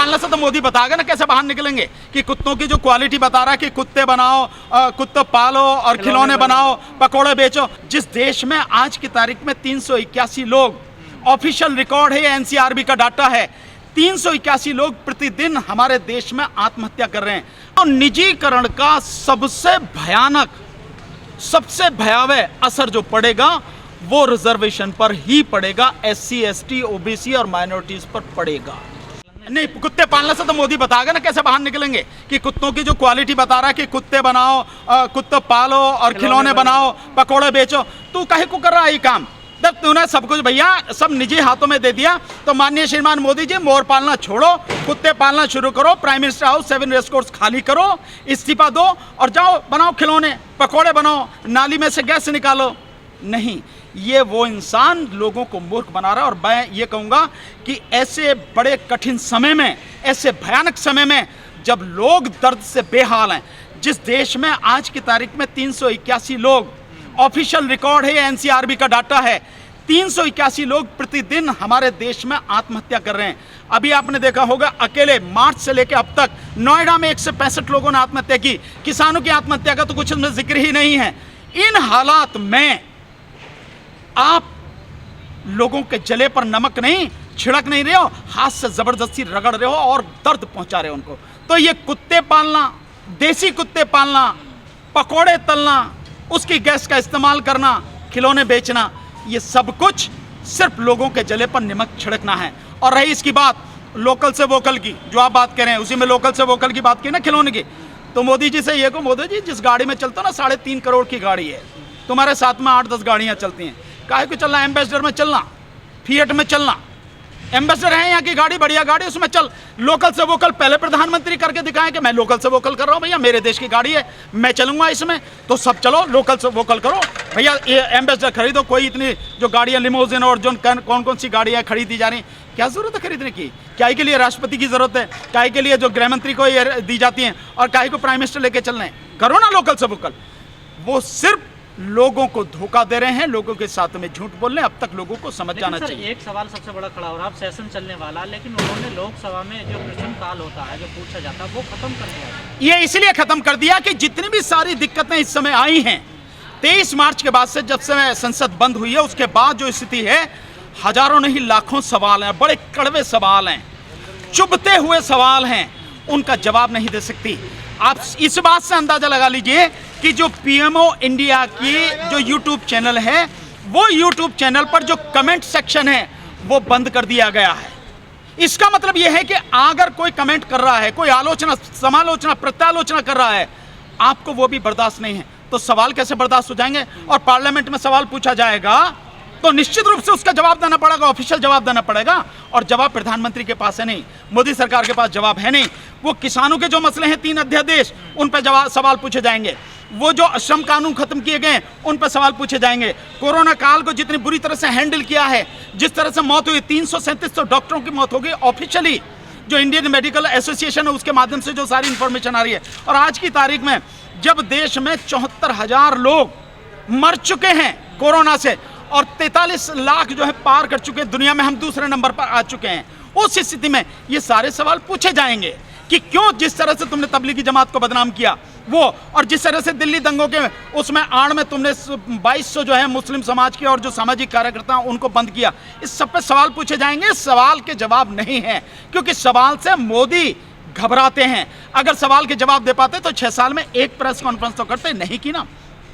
पालने से तो मोदी बताएगा ना कैसे बाहर निकलेंगे, कि कुत्तों की जो क्वालिटी बता रहा है कि कुत्ते बनाओ, कुत्ते पालो और खिलौने बनाओ, पकौड़े बेचो। जिस देश में आज की तारीख में 381 लोग, ऑफिशियल रिकॉर्ड है, एनसीआरबी का डाटा है, 381 लोग प्रतिदिन हमारे देश में आत्महत्या कर रहे हैं। और निजीकरण का सबसे भयानक, सबसे भयावह असर जो पड़ेगा वो रिजर्वेशन पर ही पड़ेगा, एससी, एसटी, ओबीसी और माइनॉरिटीज पर पड़ेगा। नहीं, कुत्ते पालने से तो मोदी बताएगा ना कैसे बाहर निकलेंगे, कि कुत्तों की जो क्वालिटी बता रहा है कि कुत्ते बनाओ, कुत्ते पालो और खिलौने बनाओ, पकौड़े बेचो। तू काहे को कर रहा है ये काम? जब तूने सब कुछ भैया सब निजी हाथों में दे दिया, तो माननीय श्रीमान मोदी जी, मोर पालना छोड़ो, कुत्ते पालना शुरू करो, prime minister house 7 race course खाली करो, इस्तीफा दो और जाओ बनाओ खिलौने, पकौड़े बनाओ, नाली में से गैस निकालो। नहीं, ये वो इंसान लोगों को मूर्ख बना रहा है। और मैं ये कहूँगा कि ऐसे बड़े कठिन समय में, ऐसे भयानक समय में, जब लोग दर्द से बेहाल हैं, जिस देश में आज की तारीख में 381 लोग, ऑफिशियल रिकॉर्ड है, एनसीआरबी का डाटा है, 381 लोग प्रतिदिन हमारे देश में आत्महत्या कर रहे हैं। अभी आपने देखा होगा, अकेले मार्च से लेकर अब तक नोएडा में 165 लोगों ने आत्महत्या की। किसानों की आत्महत्या का तो कुछ इसमें जिक्र ही नहीं है। इन हालात में आप लोगों के जले पर नमक नहीं छिड़क नहीं रहे हो, हाथ से जबरदस्ती रगड़ रहे हो और दर्द पहुंचा रहे हो उनको। तो ये कुत्ते पालना, देसी कुत्ते पालना, पकौड़े तलना, उसकी गैस का इस्तेमाल करना, खिलौने बेचना, ये सब कुछ सिर्फ लोगों के जले पर नमक छिड़कना है। और रही इसकी बात लोकल से वोकल की, जो आप बात कर रहे हैं, उसी में लोकल से वोकल की बात की ना, खिलौने की। तो मोदी जी से ये को, मोदी जी जिस गाड़ी में चलते हो ना, 3.5 करोड़ की गाड़ी है, तुम्हारे साथ में 8-10 गाड़ियां चलती हैं, काहे को चलना? एम्बेसडर में चलना, फिएट में चलना, एम्बेसडर है यहाँ की गाड़ी, बढ़िया गाड़ी, उसमें चल। लोकल से वोकल पहले प्रधानमंत्री करके दिखाएं कि मैं लोकल से वोकल कर रहा हूँ भैया, मेरे देश की गाड़ी है, मैं चलूंगा इसमें। तो सब चलो लोकल से वोकल करो भैया, ये एम्बेसडर खरीदो। कोई इतनी जो गाड़ियाँ लिमोजिन और जो कौन कौन सी गाड़ियाँ खरीदी जा रही, क्या जरूरत है खरीदने की? क्या के लिए राष्ट्रपति की जरूरत है? क्या के लिए जो गृह मंत्री को ये दी जाती हैं? और क्या को प्राइम मिनिस्टर लेके चल रहे हैं? करो ना लोकल से वोकल। वो सिर्फ लोगों को धोखा दे रहे हैं, लोगों के साथ में झूठ बोल रहे हैं। अब तक लोगों को समझ जाना चाहिए। एक सवाल सबसे बड़ा खड़ा हो रहा है, अब सेशन चलने वाला, लेकिन उन्होंने लोकसभा में जो प्रश्न काल होता है, जो पूछा जाता है, वो खत्म कर दिया। ये इसलिए खत्म कर दिया कि जितनी भी सारी दिक्कतें इस समय आई हैं, 23 मार्च के बाद से जब से संसद बंद हुई है, उसके बाद जो स्थिति है, हजारों नहीं लाखों सवाल हैं, बड़े कड़वे सवाल हैं, चुभते हुए सवाल हैं, उनका जवाब नहीं दे सकती। आप इस बात से अंदाजा लगा लीजिए कि जो पीएमओ इंडिया की जो यूट्यूब चैनल है, वो यूट्यूब चैनल पर जो कमेंट सेक्शन है वो बंद कर दिया गया है। इसका मतलब यह है कि अगर कोई कमेंट कर रहा है, कोई आलोचना, समालोचना, प्रत्यालोचना कर रहा है, आपको वो भी बर्दाश्त नहीं है, तो सवाल कैसे बर्दाश्त हो जाएंगे? और पार्लियामेंट में सवाल पूछा जाएगा तो निश्चित रूप से उसका जवाब देना पड़ेगा, ऑफिशियल जवाब देना पड़ेगा। और जवाब प्रधानमंत्री के पास है नहीं, मोदी सरकार के पास जवाब है नहीं। वो किसानों के जो मसले हैं 3 अध्यादेश, उन पर जवाब सवाल पूछे जाएंगे। वो जो श्रम कानून खत्म किए गए, उन पर सवाल पूछे जाएंगे। कोरोना काल को जितनी बुरी तरह से हैंडल किया है, जिस तरह से मौत हुई, 337 डॉक्टरों की मौत हो गई ऑफिशियली, जो इंडियन मेडिकल एसोसिएशन है उसके माध्यम से जो सारी इंफॉर्मेशन आ रही है। और आज की तारीख में जब देश में 74,000 लोग मर चुके हैं कोरोना से और 43 लाख जो है पार कर चुके हैं, दुनिया में हम दूसरे नंबर पर आ चुके हैं, उस स्थिति में ये सारे सवाल पूछे जाएंगे कि क्यों, जिस तरह से तुमने तबलीगी जमात को बदनाम किया वो, और जिस तरह से दिल्ली दंगों के उसमें आड़ में तुमने 2200 जो है मुस्लिम समाज के और जो सामाजिक कार्यकर्ता उनको बंद किया, इस सब पे सवाल पूछे जाएंगे। सवाल के जवाब नहीं है, क्योंकि सवाल से मोदी घबराते हैं। अगर सवाल के जवाब दे पाते तो 6 साल में एक प्रेस कॉन्फ्रेंस तो करते, नहीं की ना।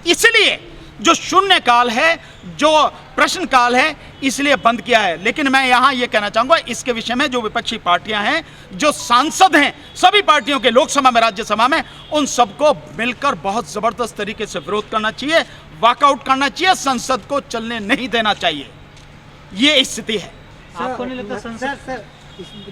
इसलिए जो शून्य काल है, जो प्रश्न काल है, इसलिए बंद किया है। लेकिन मैं यहां यह कहना चाहूंगा, इसके विषय में जो विपक्षी पार्टियां हैं, जो सांसद हैं सभी पार्टियों के, लोकसभा में, राज्यसभा में, उन सबको मिलकर बहुत जबरदस्त तरीके से विरोध करना चाहिए, वॉकआउट करना चाहिए, संसद को चलने नहीं देना चाहिए। ये स्थिति है। आपको नहीं लगता संसद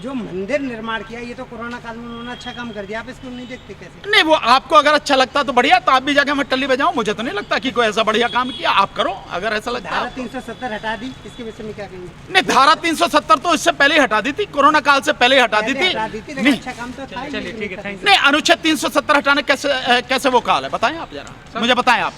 जो मंदिर निर्माण किया, ये तो कोरोना काल में उन्होंने अच्छा काम कर दिया, आप इसको नहीं देखते कैसे? नहीं, वो आपको अगर अच्छा लगता तो बढ़िया, तो आप भी जाके मैं टल्ली बजाओ। मुझे तो नहीं लगता कि कोई ऐसा बढ़िया काम किया, आप करो अगर ऐसा लगता है। धारा 370 हटा दी, इसके विषय में क्या कहेंगे? नहीं, धारा 370 तो इससे पहले ही हटा दी थी, कोरोना काल से पहले ही हटा दी थी। नहीं, अच्छा काम तो था। चलिए ठीक है, थैंक यू। नहीं, अनुच्छेद 370 हटाने कैसे वो काल है, बताएं आप जरा, मुझे बताएं आप।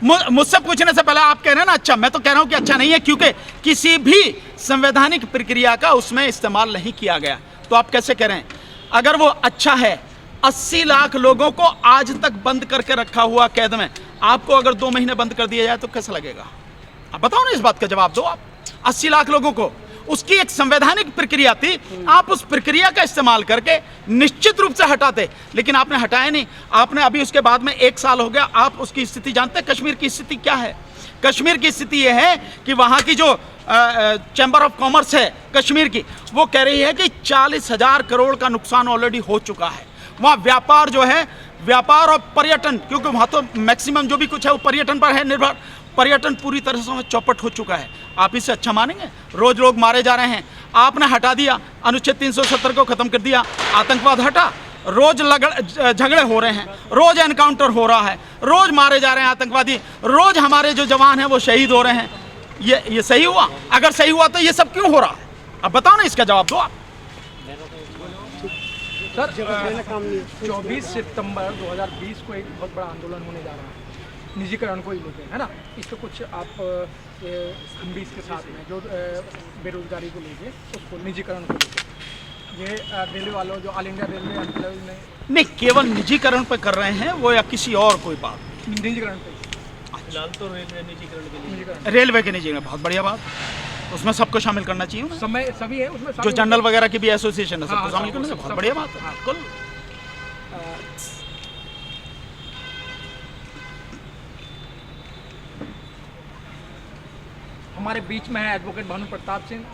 मुझसे पूछने से पहले आप कह रहे हैं ना अच्छा, मैं तो कह रहा हूं कि अच्छा नहीं है, क्योंकि किसी भी संवैधानिक प्रक्रिया का उसमें इस्तेमाल नहीं किया गया। तो आप कैसे कह रहे हैं? अगर वो अच्छा है, 80 लाख लोगों को आज तक बंद करके रखा हुआ कैद में, आपको अगर 2 महीने बंद कर दिया जाए तो कैसा लगेगा? आप बताओ ना, इस बात का जवाब दो आप। 80 लाख लोगों को, उसकी एक संवैधानिक प्रक्रिया थी, आप उस प्रक्रिया का इस्तेमाल करके निश्चित रूप से हटाते, लेकिन आपने हटाया नहीं। आपने अभी उसके बाद में 1 साल हो गया, आप उसकी स्थिति जानते हैं? कश्मीर की स्थिति क्या है? कश्मीर की स्थिति यह है कि वहां की जो चैम्बर ऑफ कॉमर्स है कश्मीर की, वो कह रही है कि 40,000 करोड़ का नुकसान ऑलरेडी हो चुका है। वहाँ व्यापार जो है, व्यापार और पर्यटन, क्योंकि वहाँ तो मैक्सिमम जो भी कुछ है वो पर्यटन पर है निर्भर, पर्यटन पूरी तरह से चौपट हो चुका है। आप इसे अच्छा मानेंगे? रोज लोग मारे जा रहे हैं, आपने हटा दिया, अनुच्छेद 370 को खत्म कर दिया, आतंकवाद हटा, रोज झगड़े हो रहे हैं, रोज एनकाउंटर हो रहा है, रोज मारे जा रहे हैं आतंकवादी, रोज हमारे जो जवान हैं वो शहीद हो रहे हैं। ये सही हुआ? अगर सही हुआ तो ये सब क्यों हो रहा है? अब बताओ ना, इसका जवाब दो आप। सर 24 सितंबर 2020 को एक बहुत बड़ा आंदोलन होने जा रहा है निजीकरण को ही लेकर, है ना? इस पर कुछ आप हम भी इसके साथ में जो बेरोजगारी को लेके, उसको निजीकरण को लेकर, ये रेलवे वालों जो ऑल इंडिया रेलवे एम्प्लॉयज ने नहीं केवल निजीकरण पे कर रहे हैं वो, या किसी और कोई बात? निजीकरण पे फिलहाल तो रेलवे निजीकरण के लिए, रेलवे के निजीकरण, बहुत बढ़िया बात, उसमें सबको शामिल करना चाहिए ना। समय सभी है उसमें, जो जनरल वगैरह की भी एसोसिएशन है सबको हाँ, शामिल करना चाहिए, बहुत बढ़िया बात है। बिल्कुल। हमारे बीच में है एडवोकेट भानु प्रताप सिंह,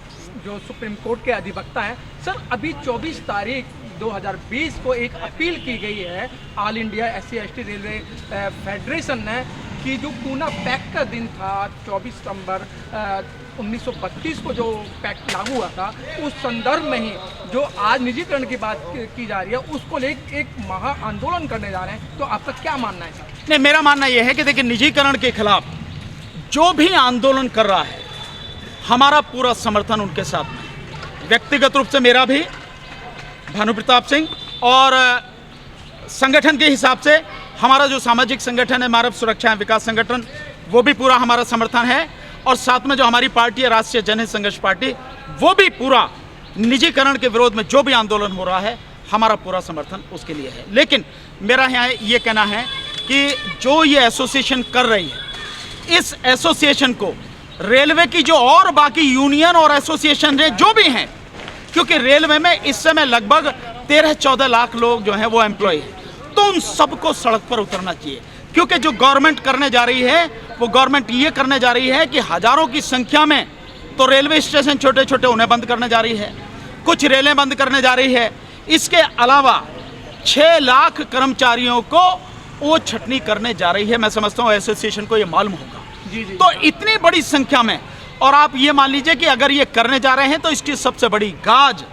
जो सुप्रीम कोर्ट के अधिवक्ता है। सर अभी 24 तारीख 2020 को एक अपील की गई है all India SC/ST railway federation ने, कि जो पूना पैक्ट का दिन था 24 सितंबर 1932 को जो पैक्ट लागू हुआ था, उस संदर्भ में ही जो आज निजीकरण की बात की जा रही है, उसको लेकर एक महा आंदोलन करने जा रहे हैं। तो आपका क्या मानना है सर? नहीं, मेरा मानना यह है कि देखिए, निजीकरण के खिलाफ जो भी आंदोलन कर रहा है, हमारा पूरा समर्थन उनके साथ में। व्यक्तिगत रूप से मेरा भी, भानु प्रताप सिंह, और संगठन के हिसाब से हमारा जो सामाजिक संगठन है मानव सुरक्षा एवं विकास संगठन, वो भी पूरा हमारा समर्थन है। और साथ में जो हमारी पार्टी है राष्ट्रीय जनहित संघर्ष पार्टी, वो भी पूरा निजीकरण के विरोध में जो भी आंदोलन हो रहा है, हमारा पूरा समर्थन उसके लिए है। लेकिन मेरा यहाँ ये कहना है कि जो ये एसोसिएशन कर रही है, इस एसोसिएशन को रेलवे की जो और बाकी यूनियन और एसोसिएशन है जो भी हैं, क्योंकि रेलवे में इस समय लगभग 13-14 लाख लोग जो हैं वो एम्प्लॉय हैं, तो उन सबको सड़क पर उतरना चाहिए। क्योंकि जो गवर्नमेंट करने जा रही है, वो गवर्नमेंट ये करने जा रही है कि हजारों की संख्या में तो रेलवे स्टेशन छोटे छोटे उन्हें बंद करने जा रही है, कुछ रेलें बंद करने जा रही है। इसके अलावा 6 लाख कर्मचारियों को वो छटनी करने जा रही है। मैं समझता हूँ एसोसिएशन को ये मालूम होगा। जी। तो इतनी बड़ी संख्या में, और आप ये मान लीजिए कि अगर ये करने जा रहे हैं तो इसकी सबसे बड़ी गाज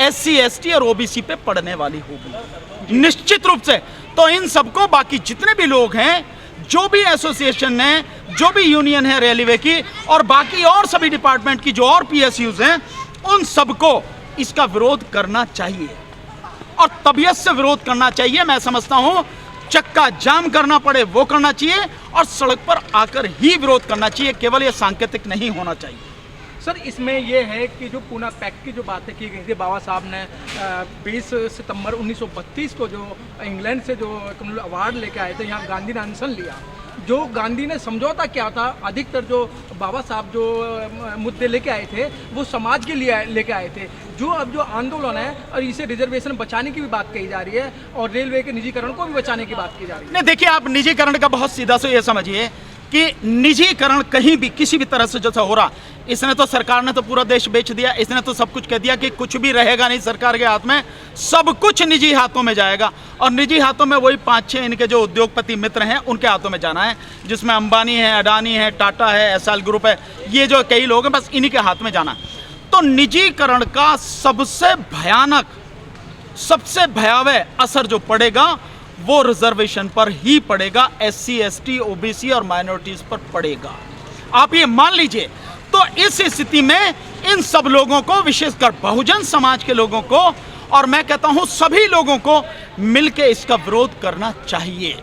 SC/ST और OBC पे पड़ने वाली होगी निश्चित रूप से। तो इन सबको, बाकी जितने भी लोग हैं, जो भी एसोसिएशन है, जो भी यूनियन है रेलवे की, और बाकी और सभी डिपार्टमेंट की जो और PSUs हैं, उन सबको इसका विरोध करना चाहिए और तबीयत से विरोध करना चाहिए। मैं समझता हूं चक्का जाम करना पड़े वो करना चाहिए और सड़क पर आकर ही विरोध करना चाहिए, केवल ये सांकेतिक नहीं होना चाहिए। सर इसमें यह है कि जो पूना पैक्ट की जो बातें की गई थी, बाबा साहब ने 20 सितंबर 1932 को जो इंग्लैंड से जो कम्युनल अवार्ड लेके आए थे, यहाँ गांधी ने अनशन लिया। जो गांधी ने समझौता क्या था, अधिकतर जो बाबा साहब जो मुद्दे लेके आए थे वो समाज के लिए लेके आए थे। जो अब जो आंदोलन है, और इसे रिजर्वेशन बचाने की भी बात कही जा रही है और रेलवे के निजीकरण को भी बचाने की बात की जा रही है। नहीं देखिए, आप निजीकरण का बहुत सीधा से ये समझिए कि निजीकरण कहीं भी किसी भी तरह से जैसा हो रहा, इसने तो, सरकार ने तो पूरा देश बेच दिया, इसने तो सब कुछ कह दिया कि कुछ भी रहेगा नहीं सरकार के हाथ में, सब कुछ निजी हाथों में जाएगा। और निजी हाथों में वही 5-6 इनके जो उद्योगपति मित्र हैं उनके हाथों में जाना है, जिसमें अंबानी है, अडानी है, टाटा है, SL ग्रुप है, ये जो कई लोग हैं, बस इन्हीं के हाथ में जाना है। तो निजीकरण का सबसे भयानक, सबसे भयावह असर जो पड़ेगा वो रिजर्वेशन पर ही पड़ेगा, SC/ST, OBC और माइनॉरिटीज पर पड़ेगा। आप ये मान लीजिए। तो इस स्थिति में इन सब लोगों को, विशेषकर बहुजन समाज के लोगों को, और मैं कहता हूं सभी लोगों को मिलकर इसका विरोध करना चाहिए।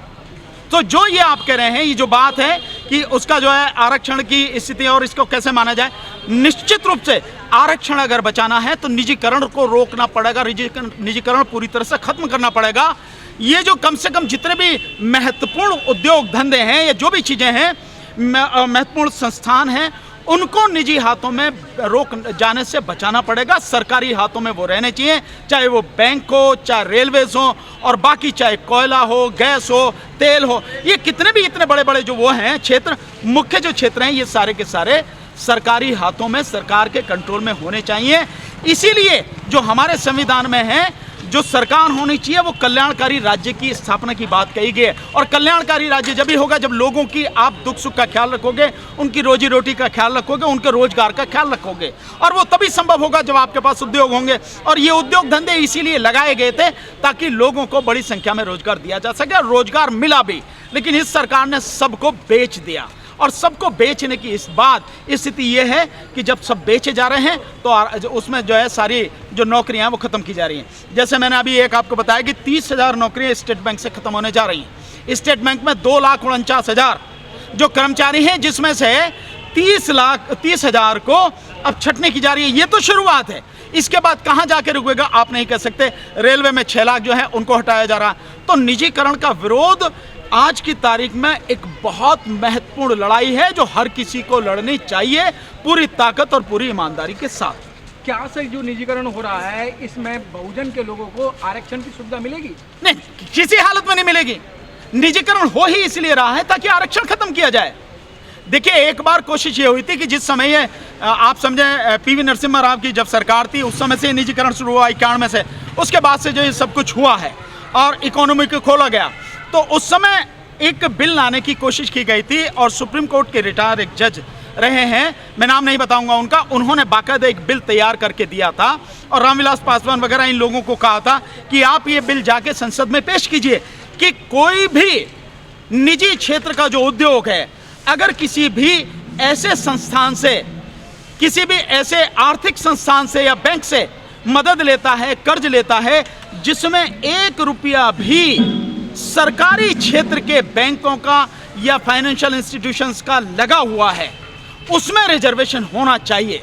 तो जो ये आप कह रहे हैं, ये जो बात है कि उसका जो है आरक्षण की स्थिति और इसको कैसे माना जाए, निश्चित रूप से आरक्षण अगर बचाना है तो निजीकरण को रोकना पड़ेगा, निजीकरण पूरी तरह से खत्म करना पड़ेगा। ये जो कम से कम जितने भी महत्वपूर्ण उद्योग धंधे हैं या जो भी चीज़ें हैं, महत्वपूर्ण संस्थान हैं, उनको निजी हाथों में रोक जाने से बचाना पड़ेगा। सरकारी हाथों में वो रहने चाहिए, चाहे वो बैंक हो, चाहे रेलवेज हो, और बाकी चाहे कोयला हो, गैस हो, तेल हो, ये कितने भी इतने बड़े बड़े जो वो हैं क्षेत्र, मुख्य जो क्षेत्र हैं, ये सारे के सारे सरकारी हाथों में, सरकार के कंट्रोल में होने चाहिए। इसीलिए जो हमारे संविधान में है, जो सरकार होनी चाहिए वो कल्याणकारी राज्य की स्थापना की बात कही गई है। और कल्याणकारी राज्य जब ही होगा जब लोगों की आप दुख सुख का ख्याल रखोगे, उनकी रोजी रोटी का ख्याल रखोगे, उनके रोजगार का ख्याल रखोगे, और वो तभी संभव होगा जब आपके पास उद्योग होंगे। और ये उद्योग धंधे इसीलिए लगाए गए थे ताकि लोगों को बड़ी संख्या में रोजगार दिया जा सके, और रोजगार मिला भी। लेकिन इस सरकार ने सबको बेच दिया, और सबको बेचने की इस स्थिति ये है कि जब सब बेचे जा रहे हैं तो उसमें जो है सारी जो नौकरियां हैं वो ख़त्म की जा रही हैं। जैसे मैंने अभी एक आपको बताया कि 30,000 नौकरियां स्टेट बैंक से ख़त्म होने जा रही हैं। स्टेट बैंक में 2,49,000 जो कर्मचारी हैं, जिसमें से 30,000 को अब छटनी की जा रही है। ये तो शुरुआत है, इसके बाद कहाँ जाके रुकेगा आप नहीं कह सकते। रेलवे में 6 लाख जो है उनको हटाया जा रहा। तो निजीकरण का विरोध आज की तारीख में एक बहुत महत्वपूर्ण लड़ाई है जो हर किसी को लड़नी चाहिए पूरी ताकत और पूरी ईमानदारी के साथ। क्या सर जो निजीकरण हो रहा है इसमें बहुजन के लोगों को आरक्षण की सुविधा मिलेगी? नहीं, किसी हालत में नहीं मिलेगी। निजीकरण हो ही इसलिए रहा है ताकि आरक्षण खत्म किया जाए। देखिए, एक बार कोशिश ये हुई थी कि जिस समय ये आप समझे पीवी नरसिम्हा राव की जब सरकार थी, उस समय से निजीकरण शुरू हुआ 91 से। उसके बाद से जो ये सब कुछ हुआ है और इकोनॉमी को खोला गया, तो उस समय एक बिल लाने की कोशिश की गई थी, और सुप्रीम कोर्ट के रिटायर एक जज रहे हैं, मैं नाम नहीं बताऊंगा उनका, उन्होंने बाकायदा एक बिल तैयार करके दिया था, और रामविलास पासवान वगैरह इन लोगों को कहा था कि आप ये बिल जाके संसद में पेश कीजिए कि कोई भी निजी क्षेत्र का जो उद्योग है, अगर किसी भी ऐसे संस्थान से, किसी भी ऐसे आर्थिक संस्थान से या बैंक से मदद लेता है, कर्ज लेता है, जिसमें 1 रुपया भी सरकारी क्षेत्र के बैंकों का या फाइनेंशियल इंस्टीट्यूशंस का लगा हुआ है, उसमें रिजर्वेशन होना चाहिए।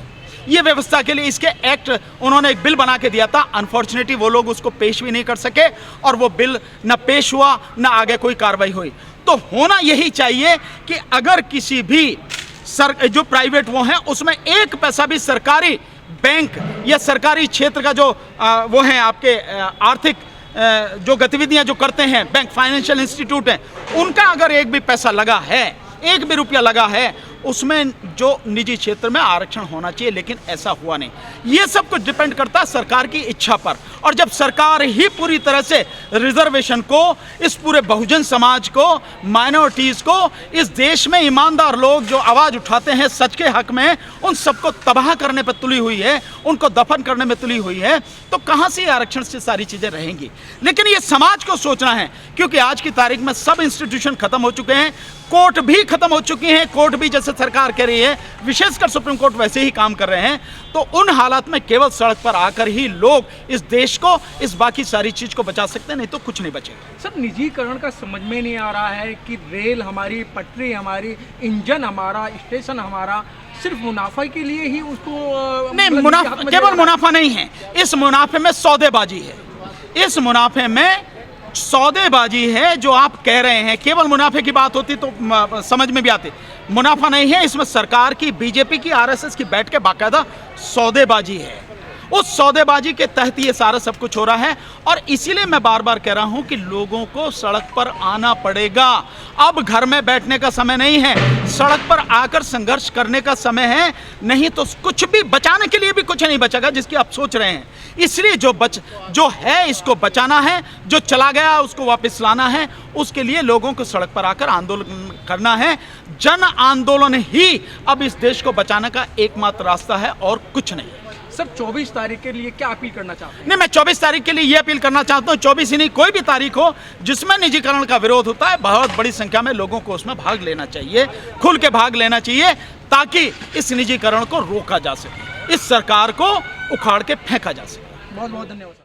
ये व्यवस्था के लिए इसके एक्ट उन्होंने एक बिल बना के दिया था। अनफॉर्चुनेटली वो लोग उसको पेश भी नहीं कर सके, और वो बिल न पेश हुआ न आगे कोई कार्रवाई हुई। तो होना यही चाहिए कि अगर किसी भी जो प्राइवेट वो हैं, उसमें 1 पैसा भी सरकारी बैंक या सरकारी क्षेत्र का जो वो हैं आपके आर्थिक जो गतिविधियां जो करते हैं, बैंक, फाइनेंशियल इंस्टीट्यूट हैं, उनका अगर 1 भी पैसा लगा है, 1 भी रुपया लगा है, उसमें जो निजी क्षेत्र में आरक्षण होना चाहिए। लेकिन ऐसा हुआ नहीं। ये सब कुछ डिपेंड करता है सरकार की इच्छा पर, और जब सरकार ही पूरी तरह से रिजर्वेशन को, इस पूरे बहुजन समाज को, माइनॉरिटीज को, इस देश में ईमानदार लोग जो आवाज उठाते हैं सच के हक में, उन सबको तबाह करने पर तुली हुई है, उनको दफन करने में तुली हुई है, तो कहां से आरक्षण से सारी चीजें रहेंगी। लेकिन ये समाज को सोचना है, क्योंकि आज की तारीख में सब इंस्टीट्यूशन खत्म हो चुके हैं, कोर्ट भी खत्म हो चुकी हैं। कोर्ट भी जैसे सरकार कह रही है, विशेषकर सुप्रीम कोर्ट वैसे ही काम कर रहे हैं। तो उन हालात में केवल सड़क पर आकर ही लोग इस देश को, इस बाकी सारी चीज को बचा सकते हैं, नहीं तो कुछ नहीं बचेगा। सर, निजीकरण का समझ में नहीं आ रहा है कि रेल हमारी, पटरी हमारी, इंजन हमारा, स्टेशन हमारा, सिर्फ मुनाफा के लिए ही उसको नहीं, मुनाफा केवल मुनाफा नहीं है, इस मुनाफे में सौदेबाजी है। इस मुनाफे में सौदेबाजी है जो आप कह रहे हैं। केवल मुनाफे की बात होती तो समझ में भी आती, मुनाफा नहीं है इसमें। सरकार की, बीजेपी की, आरएसएस की बैठ के बाकायदा सौदेबाजी है। उस सौदेबाजी के तहत ये सारा सब कुछ हो रहा है, और इसीलिए मैं बार बार कह रहा हूं कि लोगों को सड़क पर आना पड़ेगा। अब घर में बैठने का समय नहीं है, सड़क पर आकर संघर्ष करने का समय है, नहीं तो कुछ भी बचाने के लिए भी कुछ नहीं बचेगा जिसकी आप सोच रहे हैं। इसलिए जो है इसको बचाना है, जो चला गया उसको वापस लाना है। उसके लिए लोगों को सड़क पर आकर आंदोलन करना है। जन आंदोलन ही अब इस देश को बचाने का एकमात्र रास्ता है, और कुछ नहीं। सर, 24 तारीख के लिए क्या अपील करना चाहते हैं? नहीं, मैं 24 तारीख के लिए ये अपील करना चाहता हूँ, 24 ही नहीं, कोई भी तारीख हो जिसमें निजीकरण का विरोध होता है, बहुत बड़ी संख्या में लोगों को उसमें भाग लेना चाहिए, खुल के भाग लेना चाहिए, ताकि इस निजीकरण को रोका जा सके, इस सरकार को उखाड़ के फेंका जा सके। बहुत बहुत धन्यवाद।